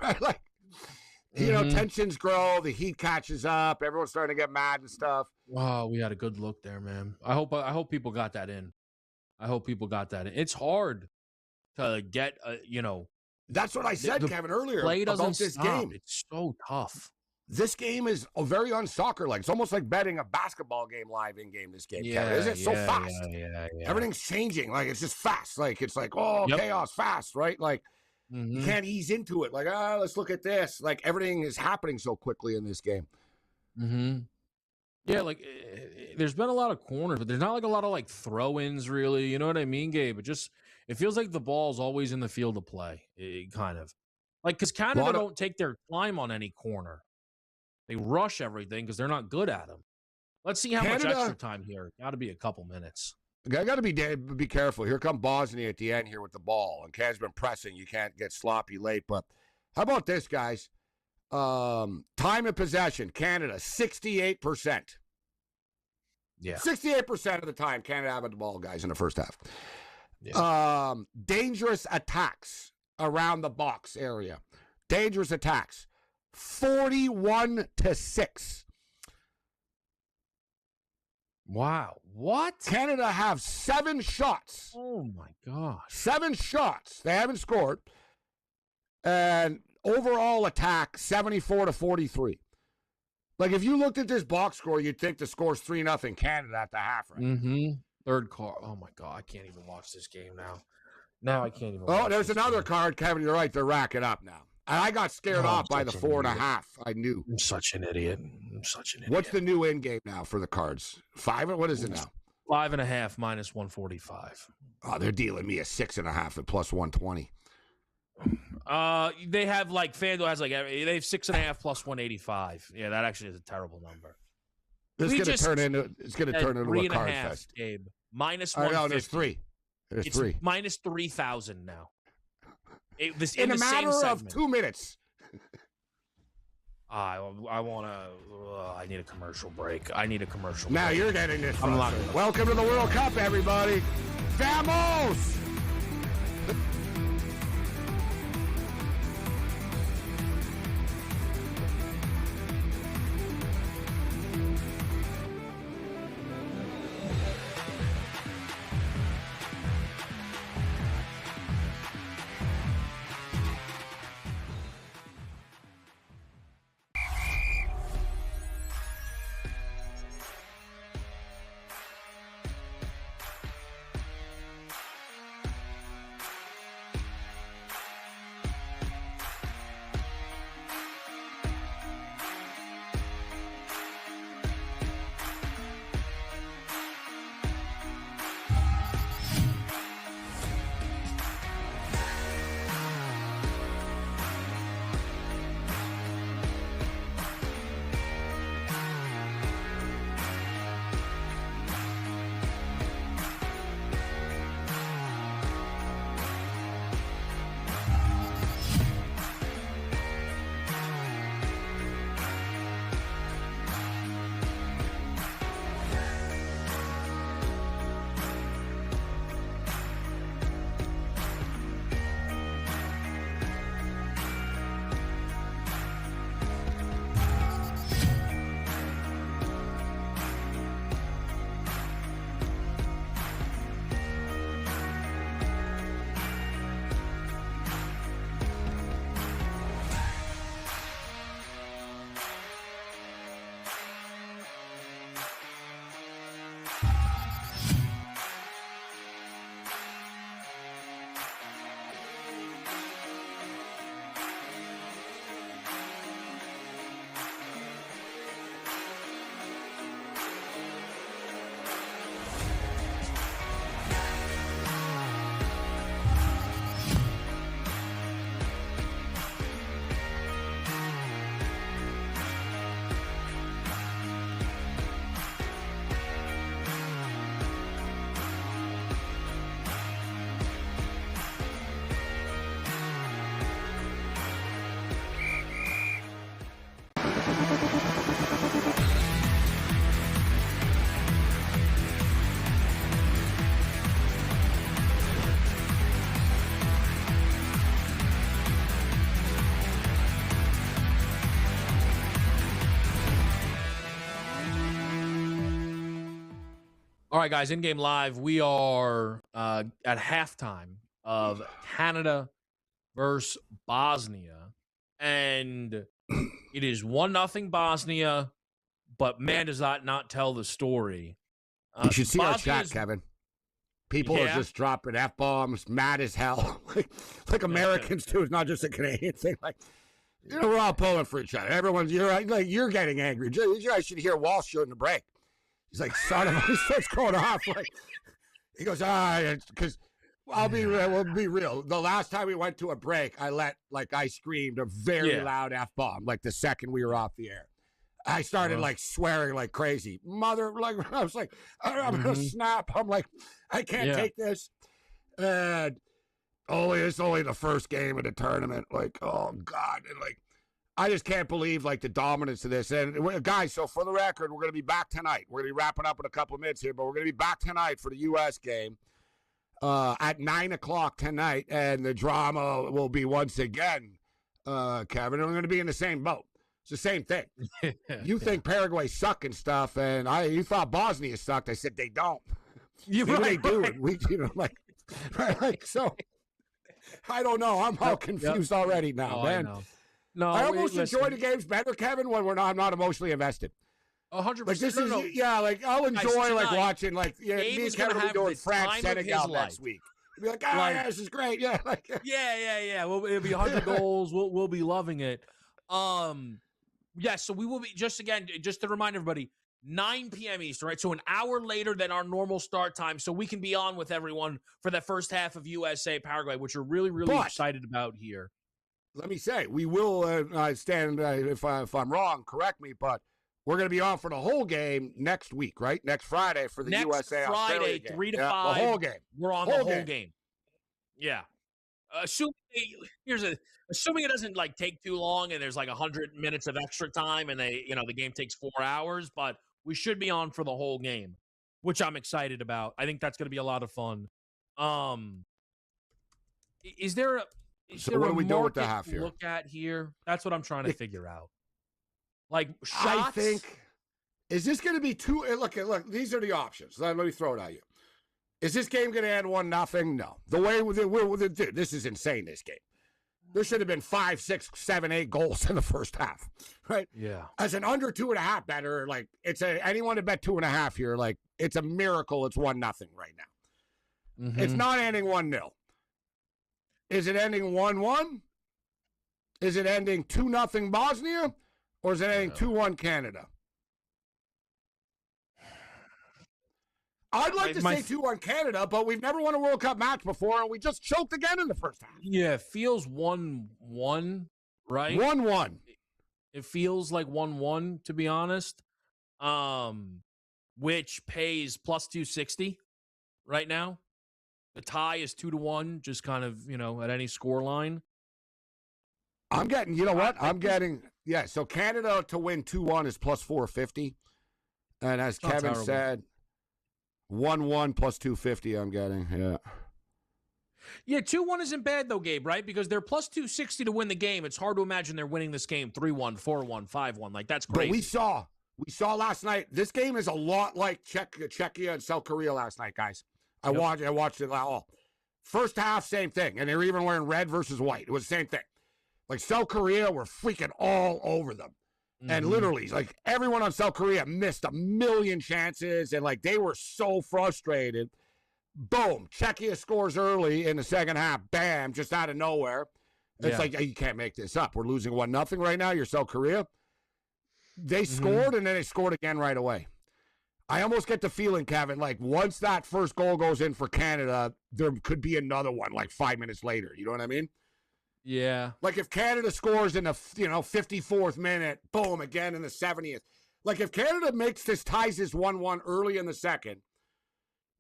S2: Right? Like, you know, tensions grow, the heat catches up, everyone's starting to get mad and stuff.
S1: Wow, we had a good look there, man. I hope people got that in. It's hard to get,
S2: That's what I said, Kevin, earlier
S1: play doesn't
S2: about this
S1: stop.
S2: game.
S1: It's so tough.
S2: This game is very unsoccer-like. It's almost like betting a basketball game live in-game, this game, Kevin. Isn't it so fast?
S1: Yeah.
S2: Everything's changing. Like, it's just fast. Like, it's like, chaos, fast, right? Like, you can't ease into it. Like, let's look at this. Like, everything is happening so quickly in this game.
S1: Yeah, like, there's been a lot of corners, but there's not, like, a lot of, like, throw-ins, really. You know what I mean, Gabe? It feels like the ball's always in the field of play, kind of. Like, because Canada don't take their time on any corner. They rush everything because they're not good at them. Let's see how much extra time here. Got to be a couple minutes.
S2: I got to be careful. Here come Bosnia at the end here with the ball. And Canada's been pressing. You can't get sloppy late. But how about this, guys? Time of possession, Canada, 68%.
S1: Yeah.
S2: 68% of the time, Canada having the ball, guys, in the first half.
S1: Yeah.
S2: Dangerous attacks around the box area. Dangerous attacks. 41-6.
S1: Wow. What?
S2: Canada have 7 shots.
S1: Oh, my gosh.
S2: 7 shots. They haven't scored. And overall attack, 74-43. Like, if you looked at this box score, you'd think the score's 3-0 Canada at the half, right?
S1: Third card. Oh, my God. I can't even watch this game now. Now I can't even
S2: Oh, there's another card, Kevin. You're right. They're racking up now. And I got scared off by the 4.5. I knew.
S1: I'm such an idiot.
S2: What's the new end game now for the cards? 5? What is it now?
S1: 5.5 minus 145.
S2: Oh, they're dealing me a 6.5 at plus 120.
S1: They have like FanDuel has like they have 6.5 plus 185. Yeah, that actually is a terrible number.
S2: It's going to turn into a card fest.
S1: Gabe. Minus
S2: 150.
S1: 150.
S2: No, there's 3. There's 3.
S1: Minus 3,000 now.
S2: In a matter of 2 minutes.
S1: I want to. I need a commercial break.
S2: Now you're getting this. Welcome to the World Cup, everybody. Vamos!
S1: All right, guys, in-game live, we are at halftime of Canada versus Bosnia. And it is 1-0 Bosnia, but man, does that not tell the story.
S2: You should see our
S1: Bosnia's-
S2: chat, Kevin. People are just dropping F-bombs, mad as hell. like Americans, too. It's not just a Canadian thing. Like, we're all pulling for each other. You're getting angry. You guys should hear Walsh shooting the break. He's like, son of a, he starts going off. Like, he goes, because I'll be real. We'll be real. The last time we went to a break, I screamed a very loud F-bomb, like the second we were off the air. I started swearing like crazy. I was like, I'm going to snap. I'm like, I can't take this. And it's only the first game of the tournament. Like, oh God. And I just can't believe the dominance of this. And guys, so for the record, we're going to be back tonight. We're going to be wrapping up in a couple of minutes here, but we're going to be back tonight for the U.S. game at 9:00 tonight. And the drama will be once again, Kevin, and we're going to be in the same boat. It's the same thing. You think Paraguay suck and stuff, and you thought Bosnia sucked. I said they don't. They do. We, so I don't know. I'm all confused already now, man.
S1: No,
S2: I almost enjoy the games better, Kevin, when I'm not emotionally invested.
S1: 100%.
S2: I'll enjoy watching me and Kevin will be doing France Senegal next week. Be like, this is great. Yeah,
S1: Well, it'll be 100 goals. We'll be loving it. So we will be just to remind everybody, 9 p.m. Eastern, right? So an hour later than our normal start time, so we can be on with everyone for the first half of USA Paraguay, which we're really, really excited about here.
S2: Let me say, we will stand, if I'm wrong, correct me, but we're going to be on for the whole game next week, right? Next Friday for the USA Australia game.
S1: 3 to 5.
S2: The whole game.
S1: We're on the whole game. Yeah. Assuming it doesn't take too long and there's 100 minutes of extra time and the game takes 4 hours, but we should be on for the whole game, which I'm excited about. I think that's going to be a lot of fun. Is there a
S2: what do we do with the half here?
S1: Look at here. That's what I'm trying to figure out. Shots?
S2: I think, is this going to be two? Look, these are the options. Let me throw it at you. Is this game going to end 1-0? No. The way this is insane, this game. There should have been 5, 6, 7, 8 goals in the first half, right?
S1: Yeah.
S2: As an under 2.5 better, anyone to bet 2.5 here, it's a miracle. It's 1-0 right now. Mm-hmm. It's not ending 1-0. Is it ending 1-1? Is it ending 2-0 Bosnia? Or is it ending 2-1 Canada? I'd like to say 2-1 Canada, but we've never won a World Cup match before, and we just choked again in the first half.
S1: Yeah, it feels 1-1, right?
S2: 1-1.
S1: It feels like 1-1, to be honest, which pays plus 260 right now. The tie is 2-1, just kind of, at any score line.
S2: I'm getting, so Canada to win 2-1 is plus 450. And as Kevin said, 1-1 plus 250 I'm getting, yeah.
S1: Yeah, 2-1 isn't bad, though, Gabe, right? Because they're plus 260 to win the game. It's hard to imagine they're winning this game 3-1, 4-1, 5-1. That's crazy.
S2: But we saw last night, this game is a lot like Czechia and South Korea last night, guys. I watched it all. First half, same thing. And they were even wearing red versus white. It was the same thing. South Korea were freaking all over them. Mm-hmm. And literally, everyone on South Korea missed a million chances. And, they were so frustrated. Boom. Czechia scores early in the second half. Bam. Just out of nowhere. It's you can't make this up. We're losing 1-0 right now. You're South Korea. They scored, and then they scored again right away. I almost get the feeling, Kevin, once that first goal goes in for Canada, there could be another one 5 minutes later. You know what I mean?
S1: Yeah.
S2: If Canada scores in the 54th minute, boom, again in the 70th. If Canada ties this 1-1 early in the second,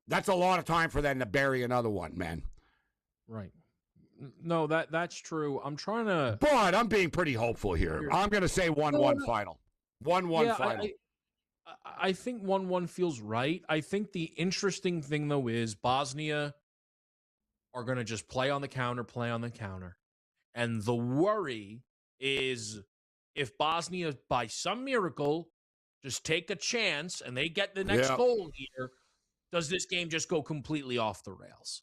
S2: that's a lot of time for them to bury another one, man.
S1: Right. No, that's true. I'm trying to...
S2: But I'm being pretty hopeful here. I'm going to say 1-1 final. 1-1 final.
S1: I think 1-1 feels right. I think the interesting thing, though, is Bosnia are going to just play on the counter. And the worry is if Bosnia, by some miracle, just take a chance and they get the next goal here, does this game just go completely off the rails?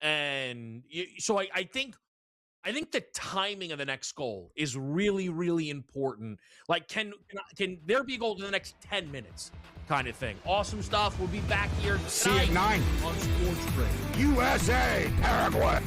S1: And so I think the timing of the next goal is really, really important. Like, can there be a goal in the next 10 minutes kind of thing? Awesome stuff. We'll be back here tonight.
S2: See you at 9
S1: on SportsGrid.
S2: USA, Paraguay.